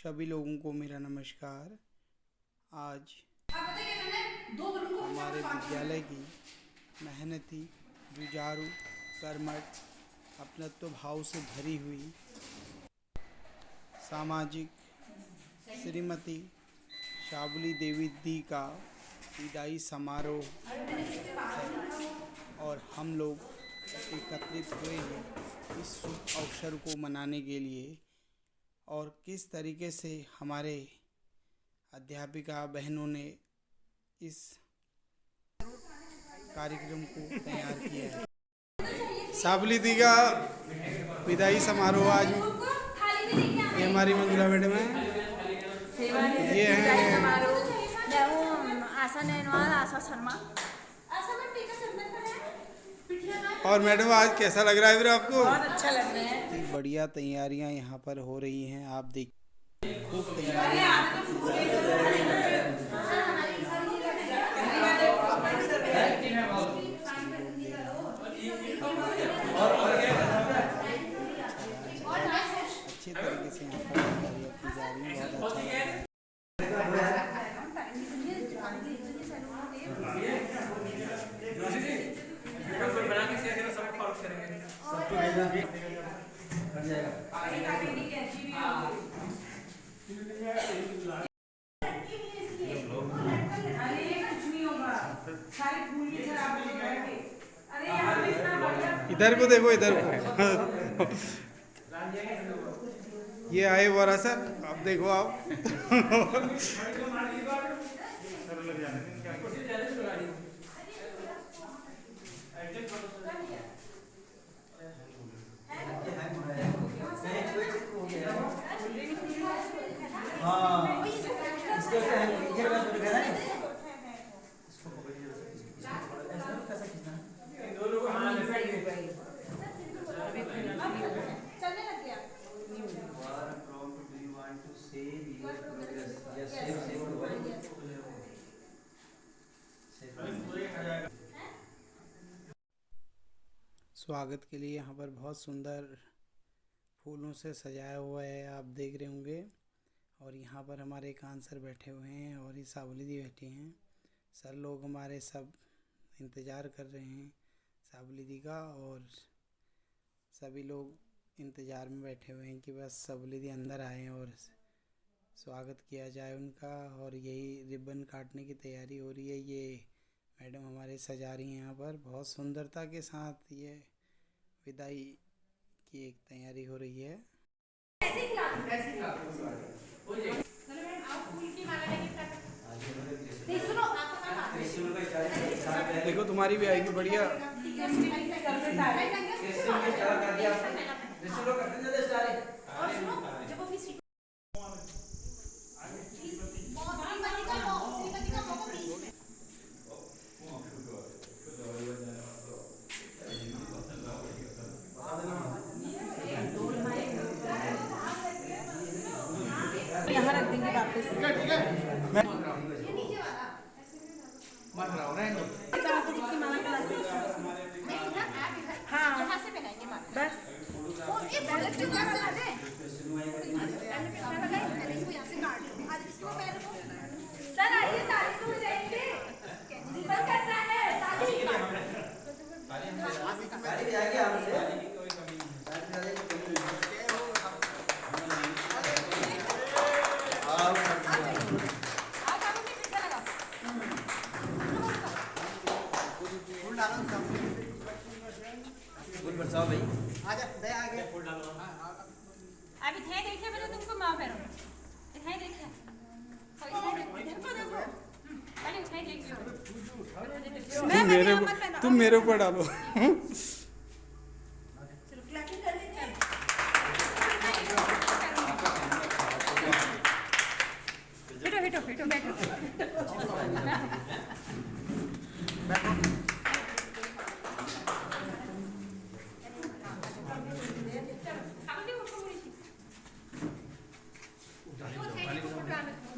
सभी लोगों को मेरा नमस्कार। आज हमारे विद्यालय की मेहनती, जुझारू, कर्मठ, अपनत्व भाव से भरी हुई सामाजिक श्रीमती शाबली देवी दी का विदाई समारोह और हम लोग एकत्रित हुए हैं इस शुभ अवसर को मनाने के लिए। और किस तरीके से हमारे अध्यापिका बहनों ने इस कार्यक्रम को तैयार किया है। शाबली दी का विदाई समारोह आज ये हमारी मंजुला मैडम है, ये है आशा शर्मा। और मैडम आज कैसा लग रहा है फिर आपको? बहुत अच्छा लग रहा है। बढ़िया तैयारियां यहाँ पर हो रही हैं, आप देखिए खूब तैयारियां। अच्छे तरीके से यहाँ पर तैयारियां की जा रही हैं, बहुत अच्छा लग रहा है। इधर को देखो, इधर को। ये आए बोरा सर, अब देखो आप। स्वागत के लिए यहाँ पर बहुत सुंदर फूलों से सजाया हुआ है, आप देख रहे होंगे। और यहाँ पर हमारे कान सर बैठे हुए हैं और ये शाबली दी बैठी हैं। सर लोग हमारे सब इंतज़ार कर रहे हैं शाबली दी का, और सभी लोग इंतज़ार में बैठे हुए हैं कि बस शाबली दी अंदर आए और स्वागत किया जाए उनका। और यही रिबन काटने की तैयारी हो रही है, ये मैडम हमारे सजा रही हैं यहाँ पर। बहुत सुंदरता के साथ ये विदाई की एक तैयारी हो रही है। देखो तुम्हारी भी आएगी बढ़िया। यहाँ रख देंगे वापस। हाँ बस सर आइए, तारीफ हो जाएंगे। करना है फूल बरसाओ भाई। आजा दया आगे फूल डालो। अभी थे देखिए मेरे तुमको माँ पैरों में थे देखिए तुम मेरे ऊपर डालो। हिटो बैठो।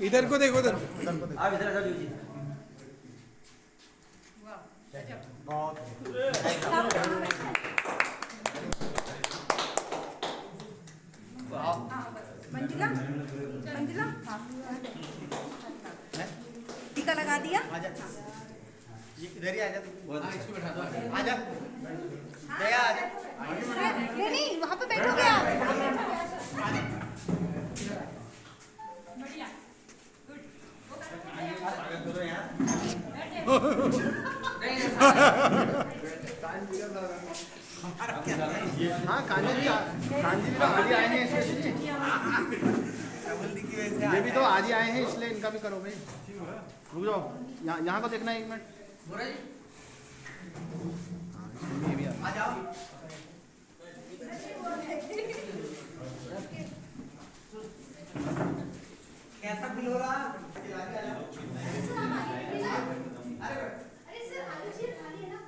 इधर को देखो, इधर आप इधर आ जाओ जी। बहुत मंजुला मंजिला हाँ टीका लगा दिया। आजा ये इधर ही आजा इसको बैठा दो आजा दया आजा नहीं नहीं वहाँ पे बैठोगे आप। बढ़िया गुड स्वागत करो यार हाँ कांजी भी तो आज ही आए हैं स्पेशली ये भी तो आज ही आए हैं इसलिए इनका भी करो भाई रुक जाओ यहाँ को देखना है 1 मिनट ये भी आ जाओ कैसा फील हो रहा अरे सर आलू जी खाली है ना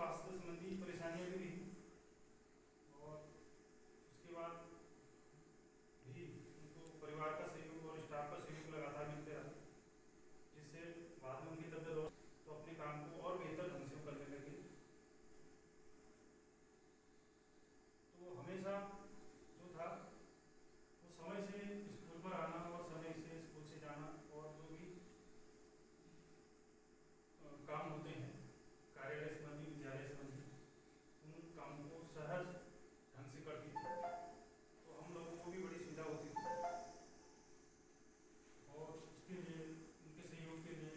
स्वास्थ्य संबंधी परेशानियां भी रही और उसके बाद भी उनको परिवार का सहयोग और स्टाफ का सहयोग लगातार मिलते रहा, जिससे बाद में उनकी तबियत और तो अपने काम को और बेहतर ढंग से करने लगे। तो हमेशा जो था वो समय से स्कूल पर आना और समय से स्कूल से जाना और जो भी काम होते हैं कार्यालय संबंधी विद्यालय संबंधी उन कामों को सहज ढंग से करती थी, तो हम लोगों को भी बड़ी सुविधा होती थी और उसके लिए उनके सहयोग के लिए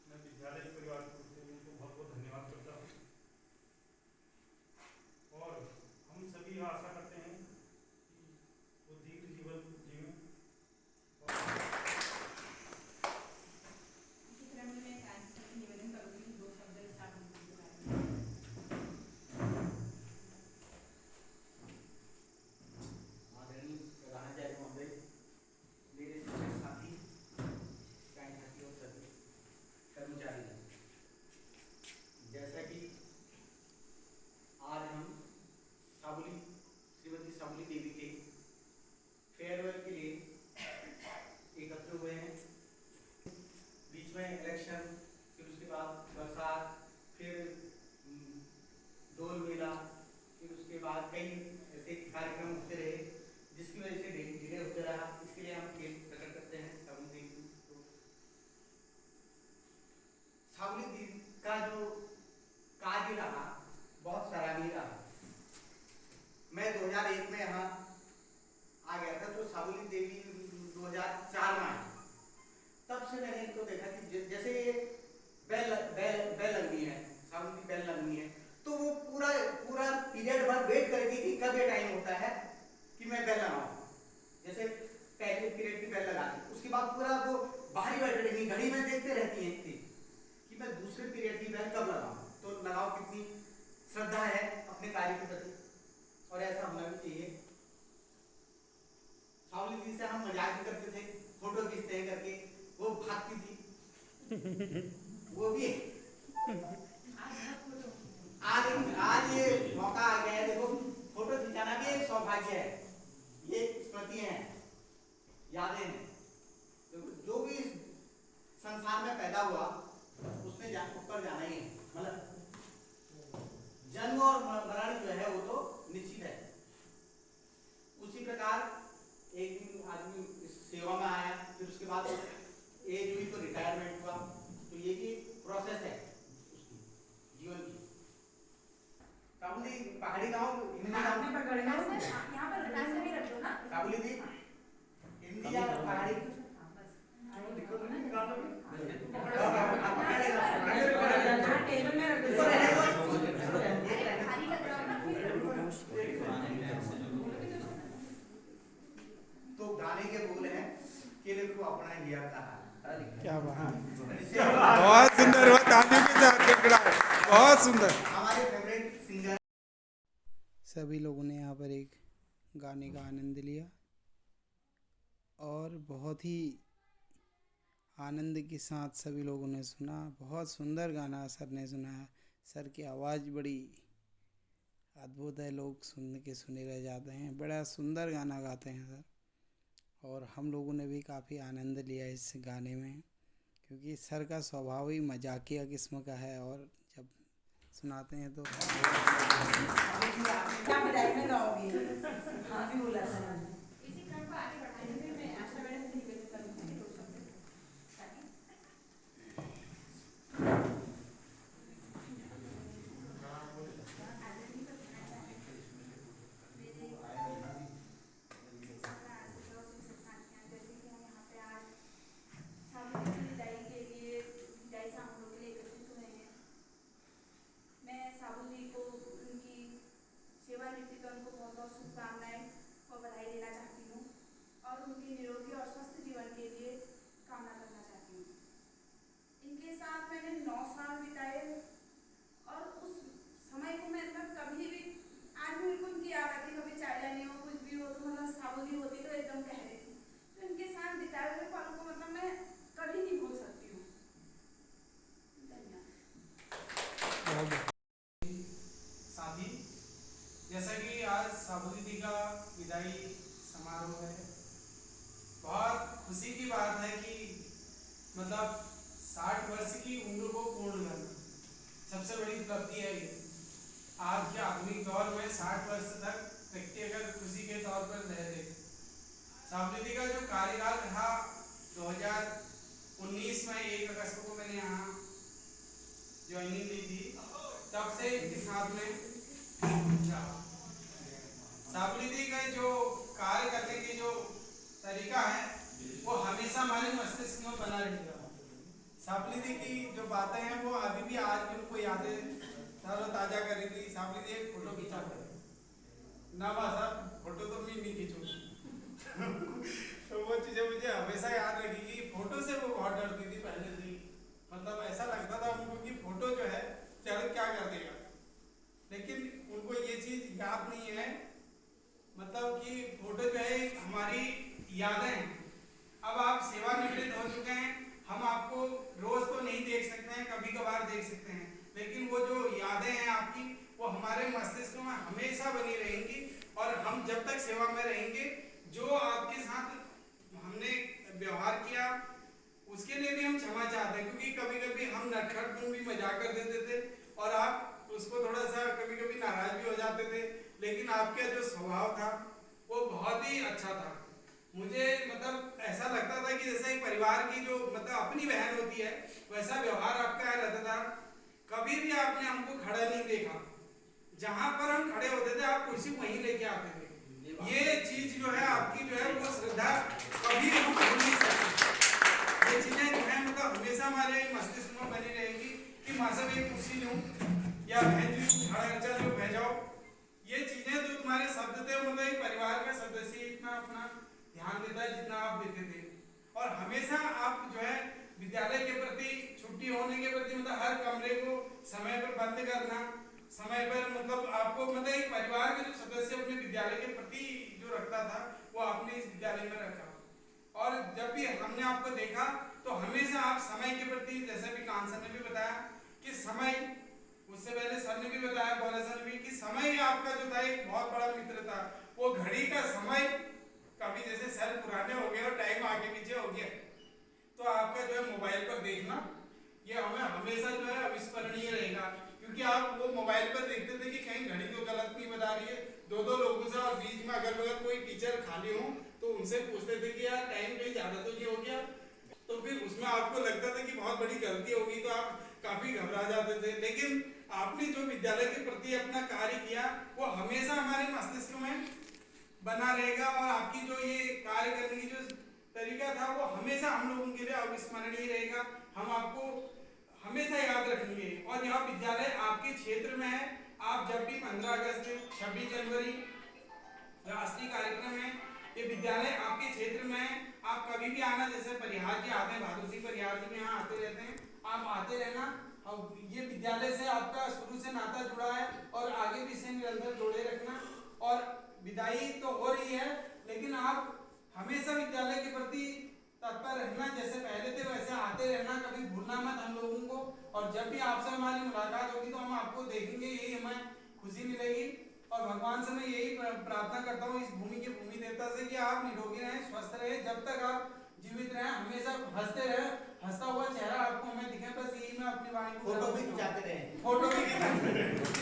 मैं विद्यालय परिवार की ओर से उनको बहुत बहुत धन्यवाद करता हूँ। और हम सभी आशा करते हैं कि वो दीर्घ जीवन जीवें। जैसा कि आज हम श्रीमती साबुली देवी के फेयरवेल के लिए एकत्र हुए हैं। बीच में इलेक्शन, फिर उसके बाद बरसात, फिर डोल मेला, फिर उसके बाद कई ऐसे कार्यक्रम होते रहे जिसकी वजह से डिले होते रहा। इसके लिए हम खेद प्रकट करते हैं साबुली देवी को। साबुली देवी का जो कार्य रहा बहुत सराहनीय रहा। मैं 2001 में यहाँ आ गया था, तो साबुली देवी 2004 में आई। तब से मैंने इनको देखा कि जैसे बेल लगनी है, साबुली बेल लगनी है, तो वो पूरा पीरियड भर वेट करेगी कि कब ये टाइम होता है कि मैं बेल लगाऊं। जैसे पहले पीरियड की बेल लगा दी, उसके बाद पूरा वो बाहरी बैठ रहेंगी, घड़ी में देखते रहती हैं थी वो भी आज ये मौका आ गया है। देखो फोटो खिंचाना भी एक सौभाग्य है, ये स्मृति है, यादें हैं। तो जो भी इस संसार में पैदा हुआ उसने ऊपर जाना ही है, मतलब जन्म और मरण जो है वो तो निश्चित है। उसी प्रकार एक दिन आदमी इस सेवा में आया, फिर उसके बाद एज हुई तो रिटायरमेंट हुआ, तो ये भी प्रोसेस है उसकी जीवन की। काबुली पहाड़ी गांव हिंदी गांव यहाँ पर ऐसे भी रख दो ना। काबुली दी हिंदी या पहाड़ी तो गाने के बोल हैं कि देखो अपना लिया कहा। क्या बात, बहुत सुंदर हुआ, तालियों के साथ गड़गड़ाए, बहुत सुंदर। हमारे फेवरेट सिंगर सभी लोगों ने यहाँ पर एक गाने का आनंद लिया और बहुत ही आनंद के साथ सभी लोगों ने सुना। बहुत सुंदर गाना सर ने सुनाया। सर की आवाज़ बड़ी अद्भुत है, लोग सुन के सुने रह जाते हैं। बड़ा सुंदर गाना गाते हैं सर, और हम लोगों ने भी काफ़ी आनंद लिया इस गाने में, क्योंकि सर का स्वभाव ही मजाकिया किस्म का है और जब सुनाते हैं तो क्या विदाई में गाओगी? हाँ भी बोला था। इसी क्रम को आगे बढ़ाने में मैं आशा मैडम से निवेदन करूंगी दो शब्द। शुभकामनाएं और बधाई देना चाहती हूँ और उनके निरोगी और स्वस्थ जीवन के लिए कामना करना चाहती हूँ। इनके साथ मैंने 9 साल बिताए और उस समय को मैं कभी भी आज भी मेरे को उनकी याद आती, कभी चाय लेनी हो कुछ भी हो तो मतलब साबुली होती तो एकदम कह देती। तो इनके साथ बिताए हुए पलों को मतलब मैं कभी नहीं भूल सकती हूँ। धन्यवाद। साथी, जैसा कि आज साबुली दी का विदाई समारोह है, बहुत खुशी की बात है कि मतलब 60 वर्ष की उम्र को पूर्ण करना सबसे बड़ी उपलब्धि है। ये आज के आधुनिक दौर में 60 वर्ष तक व्यक्ति अगर खुशी के तौर पर रह ले। साबुली दी का जो कार्यकाल रहा 2019 में 1 अगस्त को मैंने यहाँ ज्वाइनिंग ली थी, तब से इनके साथ में साबुली दी का जो कार्य करने की जो तरीका है वो हमेशा हमारे मस्तिष्क में बना रहेगा। साबुली दी की जो बातें हैं वो अभी भी आज भी उनको यादें ताज़ा कर रही थी। साबुली दी एक फोटो खिंचाते हैं ना, बस फोटो तो मैं नहीं खींचूंगी तो वो चीज़ें मुझे हमेशा याद रखेगी। फोटो से वो बहुत डरती थी पहले से, मतलब ऐसा लगता था उनको कि फोटो जो है चल क्या कर देगा, लेकिन उनको ये चीज़ याद नहीं है, मतलब कि फोटो जो है हमारी यादें हैं। अब आप सेवानिवृत्त हो चुके हैं, हम आपको रोज तो नहीं देख सकते हैं, कभी कभार देख सकते हैं, लेकिन वो जो यादें हैं आपकी वो हमारे मस्तिष्क में हमेशा बनी रहेंगी। और हम जब तक सेवा में रहेंगे, जो आपके साथ हमने व्यवहार किया उसके लिए भी हम क्षमा चाहते हैं, क्योंकि कभी कभी हम नटखट भी मजाक कर देते थे और आप उसको थोड़ा सा कभी कभी नाराज भी हो जाते थे, लेकिन आपका जो स्वभाव था वो बहुत ही अच्छा था। मुझे मतलब ऐसा लगता था कि जैसे एक परिवार की जो मतलब अपनी बहन होती है वैसा व्यवहार आपका यहाँ रहता था। कभी भी आपने हमको खड़ा नहीं देखा, जहां पर हम खड़े होते थे आप कुर्सी वहीं लेके आते थे। ये चीज जो है आपकी जो है वो श्रद्धा कभी हम भूल नहीं सकते। ये चीजें जो है मतलब हमेशा हमारे मस्तिष्क में बनी रहेगी कि माँ साहब एक कुर्सी लूं या बहन जी खड़ा जो भेजाओ। ये चीजें जो तुम्हारे शब्द थे मतलब एक परिवार का सदस्य इतना अपना ध्यान देता है जितना आप देते थे। और हमेशा आप जो है विद्यालय के प्रति छुट्टी होने के प्रति मतलब हर कमरे को समय पर बंद करना, समय पर मतलब आपको मतलब एक परिवार के जो सदस्य अपने विद्यालय के प्रति जो रखता था वो आपने इस विद्यालय में रखा। और जब भी हमने आपको देखा तो हमेशा आप समय के प्रति, जैसे भी कान सर ने भी बताया कि समय, उससे पहले सर ने भी बताया, बोला सर ने भी कि समय आपका जो था एक बहुत बड़ा मित्र था। वो घड़ी का समय कभी जैसे सर पुराने हो गए और टाइम आगे पीछे हो गया, तो आपका जो है मोबाइल पर देखना ये हमें हमेशा जो है अविस्मरणीय रहेगा। क्योंकि आप वो मोबाइल पर देखते थे कि कहीं घड़ी तो गलत नहीं बता रही है, दो दो लोगों से, और बीच में अगर बगल कोई टीचर खाली हो तो उनसे पूछते थे कि यार टाइम कहीं ज्यादा तो नहीं हो गया, तो फिर उसमें आपको लगता था कि बहुत बड़ी गलती होगी, तो आप काफी घबरा जाते थे। लेकिन आपने जो विद्यालय के प्रति अपना कार्य किया वो हमेशा हमारे मस्तिष्क में बना रहेगा, और आपकी जो ये कार्य करने की जो तरीका था वो हमेशा हम लोगों के लिए अविस्मरणीय रहेगा। हम आपको हमेशा याद रखेंगे। और यह विद्यालय आपके क्षेत्र में है। आप जब भी 15 अगस्त, 26 जनवरी राष्ट्रीय कार्यक्रम है, ये विद्यालय आपके क्षेत्र में है। आप कभी भी आना, जैसे परिहार के आते हैं, भादुसी परिहार जी में यहाँ आते रहते हैं, आप आते रहना। और ये विद्यालय से आपका शुरू से नाता जुड़ा है और आगे भी इसे निरंतर जोड़े रखना। और विदाई तो हो रही है, लेकिन आप हमेशा विद्यालय के प्रति तत्पर रहना, जैसे पहले थे वैसे आते रहना, कभी भूलना मत हम लोगों को। और जब भी आपसे हमारी मुलाकात होगी तो हम आपको देखेंगे, यही हमें खुशी मिलेगी। और भगवान से मैं यही प्रार्थना करता हूँ, इस भूमि के भूमि देवता से, कि आप निरोगी रहें, स्वस्थ रहें, जब तक आप जीवित रहें, हमेशा हंसते रहें, हंसता हुआ चेहरा आपको हमें दिखे। बस यही मैं अपनी वाणी को फोटो भी खिंचाते रहे, फोटो भी खिंचाते रहे।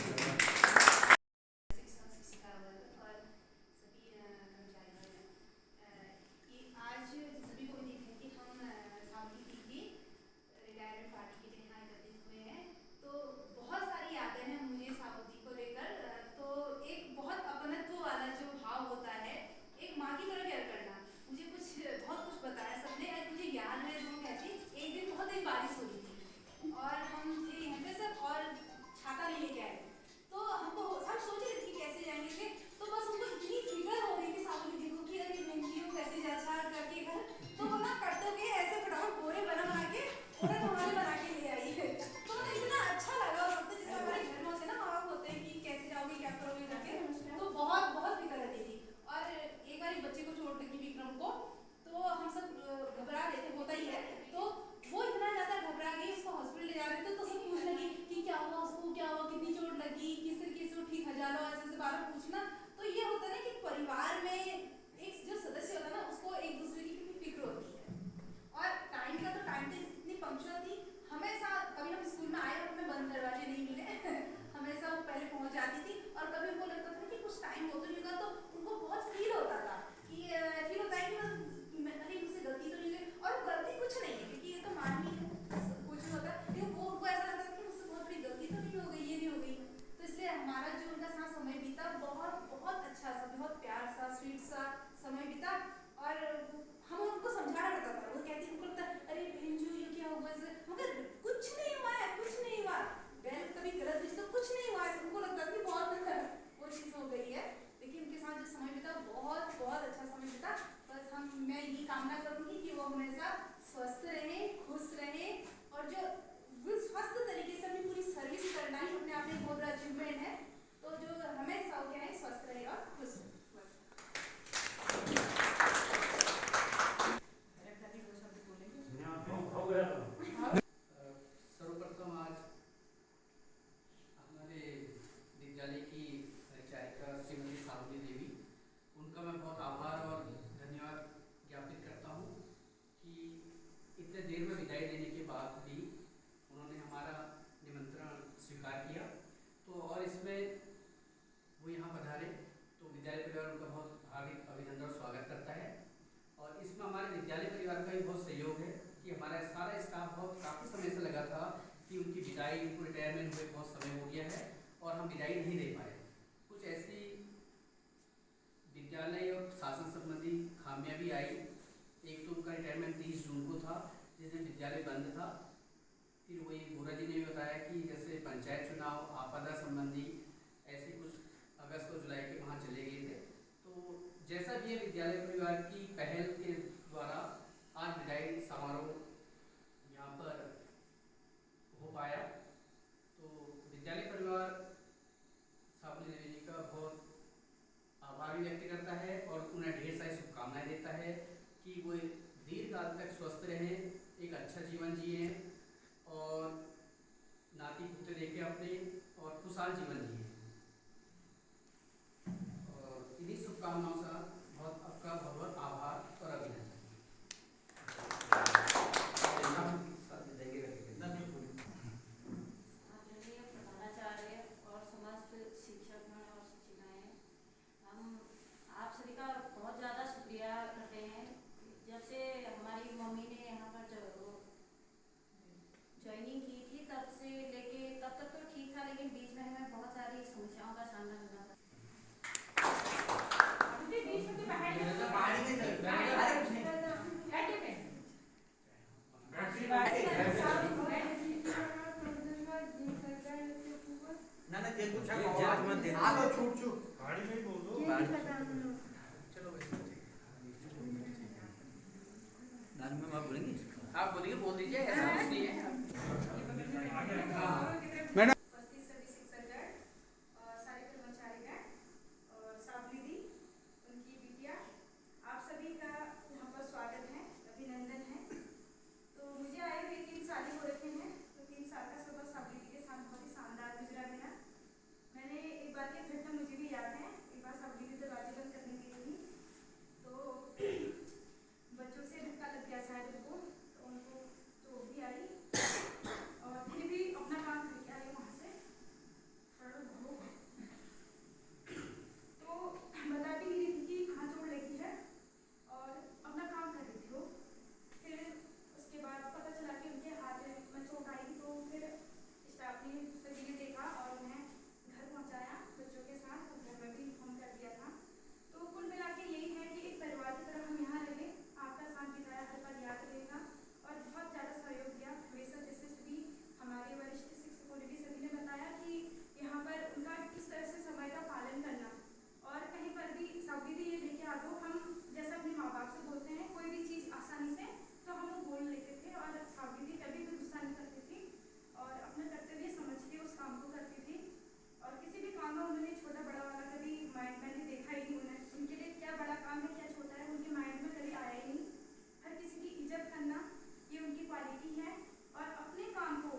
लेकिन बीच में हमें बहुत सारी समस्याओं का सामना करना पड़ा। ना ना तेल कुछ जेल मत दे। आ तो छूट छूट गाड़ी में ही बोल दो। चलो वैसे दारू में आप बोलेंगे? आप बोलिए बोल दीजिए ऐसा कुछ नहीं है। उपस्थित सभी शिक्षकगण और सारे कर्मचारीगण और सावली दी, उनकी बिटिया, आप सभी का यहाँ पर स्वागत है, अभिनंदन है। तो मुझे आए हुए 3 साल हो रखे हैं, तो 3 साल का सफर सावली दी के साथ बहुत ही शानदार गुजरा मेरा। मैंने एक बार की घटना मुझे भी याद है। एक बार सावली दी दरवाजे बंद करने गई थी, तो बच्चों से धक्का लग गया शायद उनको, तो उनको चोट भी आई और फिर भी अपना काम करके आई वहाँ से। तो बता भी नहीं रही थी कि कहाँ चोट लगी है और अपना काम कर रही थी वो। फिर उसके बाद पता चला कि उनके हाथ में चोट आई, तो फिर स्टाफ ने सभी ने देखा और उन्हें घर पहुँचाया बच्चों के साथ, घर में भी इन्फॉर्म कर दिया था। तो कुल मिला के यही है कि एक परिवार की तरह हम यहाँ रहे, आपका साथ बिताया हर पल याद रहेगा और बहुत ज़्यादा सहयोग दिया हमेशा। जैसे सभी हमारे वरिष्ठ शिक्षकों ने भी सभी ने बताया कि यहाँ पर उनका किस तरह से समय का पालन करना, और कहीं पर भी सावली दी ये लेके आ दो, हम जैसा अपने माँ बाप से बोलते हैं कोई भी चीज़ आसानी से, तो हम वो बोल लेते थे और सावली दी कभी भी गुस्सा नहीं करती थी और अपना कर्तव्य समझ के उस काम को करती थी। और किसी भी काम में उन्होंने छोटा बड़ा वाला कभी माइंड मैंने देखा ही नहीं। उनके लिए क्या बड़ा काम है क्या छोटा है उनके माइंड में कभी आया ही नहीं। हर किसी की इज्जत करना ये उनकी क्वालिटी है, और अपने काम को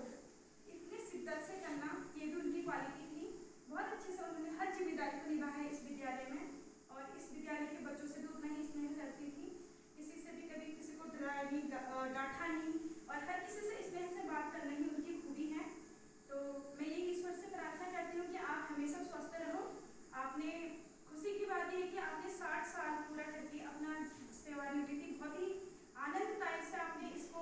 इतने शिद्दत से करना ये भी उनकी क्वालिटी थी। बहुत अच्छे से उन्होंने हर जिम्मेदारी को निभाया इस विद्यालय में, और इस विद्यालय के बच्चों से भी उतना ही स्नेह करती थी। किसी से भी कभी किसी को डराया नहीं, डांटा नहीं, और हर किसी से स्नेह से बात करना ही उनकी खूबी है। तो मैं यही ईश्वर से प्रार्थना करती हूँ कि आप हमेशा स्वस्थ रहो। आपने खुशी की बात यह है कि आपने 60 साल पूरा करके अपना सेवानिवृत्ति बहुत ही आनंददायी से आपने इसको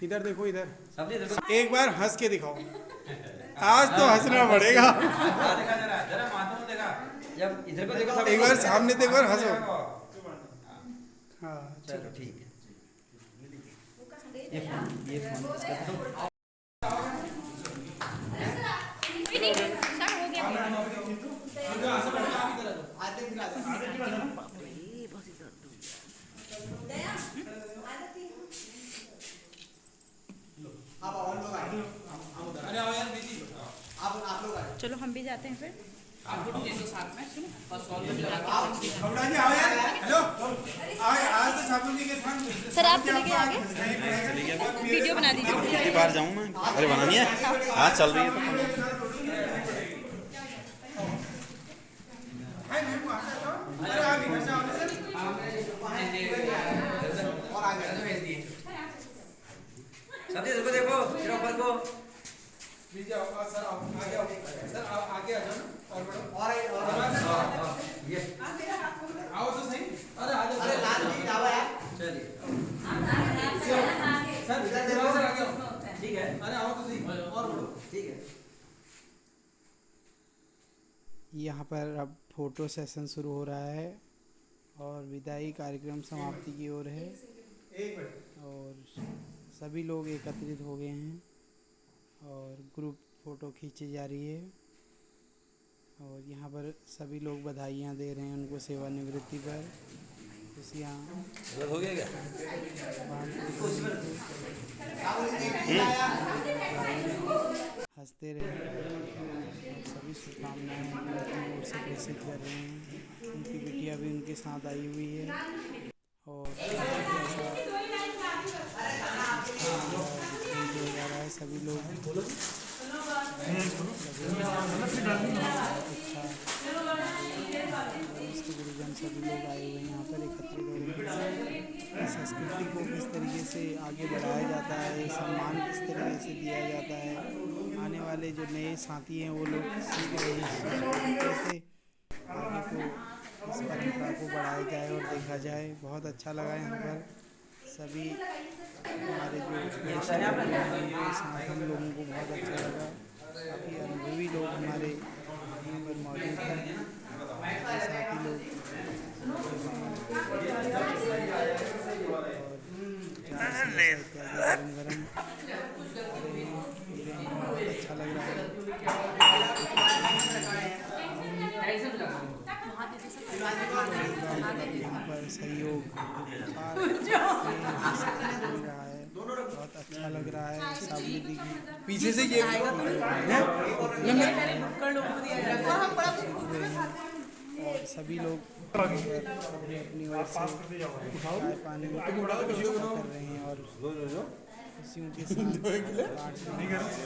इधर देखो, इधर सब देखो। एक बार हंस के दिखाओ। आज तो हंसना पड़ेगा। देखा जरा माथों में देखा। जब इधर को देखो, एक बार सामने तो एक बार हंसो। हाँ चलो ठीक है। ये फोन इसका तो अब और लोग आए। अरे आओ यार बेटी, आप लोग आए। चलो हम भी जाते हैं फिर। खबड़ा जी आओ यार। हेलो, आज तो साबुन जी के साथ सर आप चले गए आगे, वीडियो बना दीजिए। कितनी बार जाऊँ मैं? अरे बनानी है, हाँ चल रही है तो। अरे आगे कैसे आओ सर? और आगे सब देखो देखो फिर ऊपर को। नीचे आओ सर, आओ आगे आओ सर, आओ आगे आ जाओ और बढ़ो। और ये आओ तो सही। अरे आ जाओ। अरे लाल जी आओ यार। चलिए सर इधर देखो सर, आगे आओ। ठीक है। अरे आओ तो सही और बढ़ो। ठीक है। यहाँ पर अब फोटो सेशन शुरू हो रहा है और विदाई कार्यक्रम समाप्ति की ओर है, एक मिनट। और सभी लोग एकत्रित हो गए हैं और ग्रुप फ़ोटो खींची जा रही है। और यहाँ पर सभी लोग बधाइयाँ दे रहे हैं उनको सेवानिवृत्ति पर। खुशियाँ हो गया क्या? हंसते रहे और सभी शुभकामनाएं अपनी ओर से प्रेषित कर रहे हैं। उनकी बिटिया भी उनके साथ आई हुई है और सभी लोग गुरुजन सभी लोग आए हुए हैं यहाँ पर एकत्रित हो गए हैं। संस्कृति को किस तरीके से आगे बढ़ाया जाता है, सम्मान किस तरीके से दिया जाता है। आने वाले जो नए साथी हैं वो लोग सीख रहे हैं कैसे आगे को इस परंपरा को बढ़ाया जाए और देखा जाए। बहुत अच्छा लगा यहाँ पर सभी हमारे जो गेस्ट हैं उनके साथ हम लोगों को बहुत अच्छा लगा। काफ़ी अनुभवी लोग हमारे यहाँ पर मौजूद हैं, साथी लोग गरम गरम बहुत अच्छा लग रहा है। यहाँ पर सहयोग मिल रहा है, बहुत अच्छा लग रहा है। सावली दी पीछे से ये और सभी लोग अपनी अपनी ओर से चाय पानी कर रहे हैं और खुशियों के साथ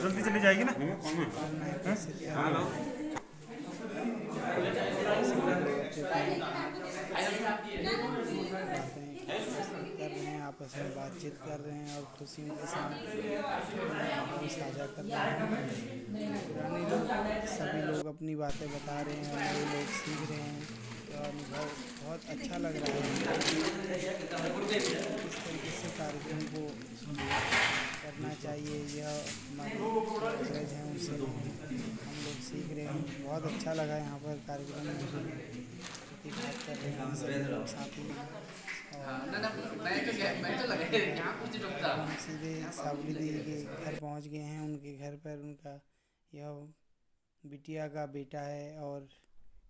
जल्दी चली जाएगी ना। कर रहे हैं, आपस में बातचीत कर रहे हैं और खुशियों के साथ साझा कर रहे हैं। पुराने लोग सभी लोग अपनी बातें बता रहे हैं और नए लोग सीख रहे हैं। तो अनुभव बहुत अच्छा लग रहा है। इस तरीके से कार्यक्रम को करना चाहिए, यह हमारी गरज है, उनसे हम लोग सीख रहे हैं। बहुत अच्छा लगा यहाँ पर कार्यक्रम में बात कर रहे हैं सभी लोग साथी। हम सीधे सावली दीदी के घर पहुँच गए हैं। उनके घर पर उनका यह बिटिया का बेटा है और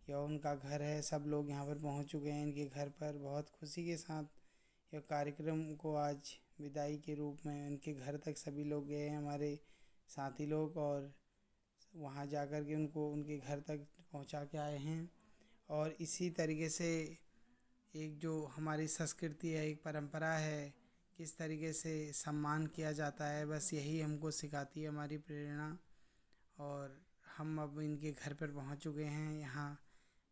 यह उनका घर है। सब लोग यहाँ पर पहुँच चुके हैं इनके घर पर। बहुत खुशी के साथ यह कार्यक्रम को आज विदाई के रूप में इनके घर तक सभी लोग गए हैं, हमारे साथी लोग, और वहाँ जाकर के उनको उनके घर तक पहुँचा के आए हैं। और इसी तरीके से एक जो हमारी संस्कृति है, एक परंपरा है, किस तरीके से सम्मान किया जाता है, बस यही हमको सिखाती है हमारी प्रेरणा। और हम अब इनके घर पर पहुंच चुके हैं। यहाँ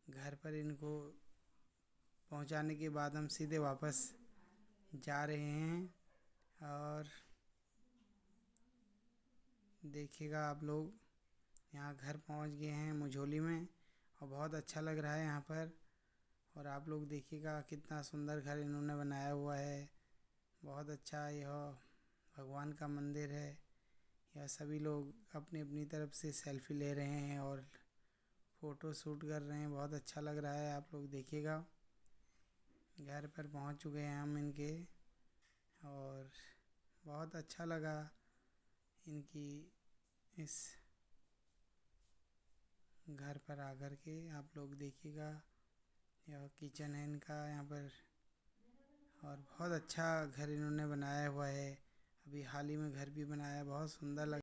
घर पर इनको पहुंचाने के बाद हम सीधे वापस जा रहे हैं। और देखिएगा आप लोग, यहाँ घर पहुंच गए हैं मुझोली में और बहुत अच्छा लग रहा है यहाँ पर। और आप लोग देखिएगा कितना सुंदर घर इन्होंने बनाया हुआ है। बहुत अच्छा यह भगवान का मंदिर है। यह सभी लोग अपनी अपनी तरफ से सेल्फी ले रहे हैं और फ़ोटो शूट कर रहे हैं। बहुत अच्छा लग रहा है, आप लोग देखिएगा। घर पर पहुंच चुके हैं हम इनके और बहुत अच्छा लगा इनकी इस घर पर आकर के। आप लोग देखिएगा, यह किचन है इनका यहाँ पर और बहुत अच्छा घर इन्होंने बनाया हुआ है। अभी हाल ही में घर भी बनाया, बहुत सुंदर लग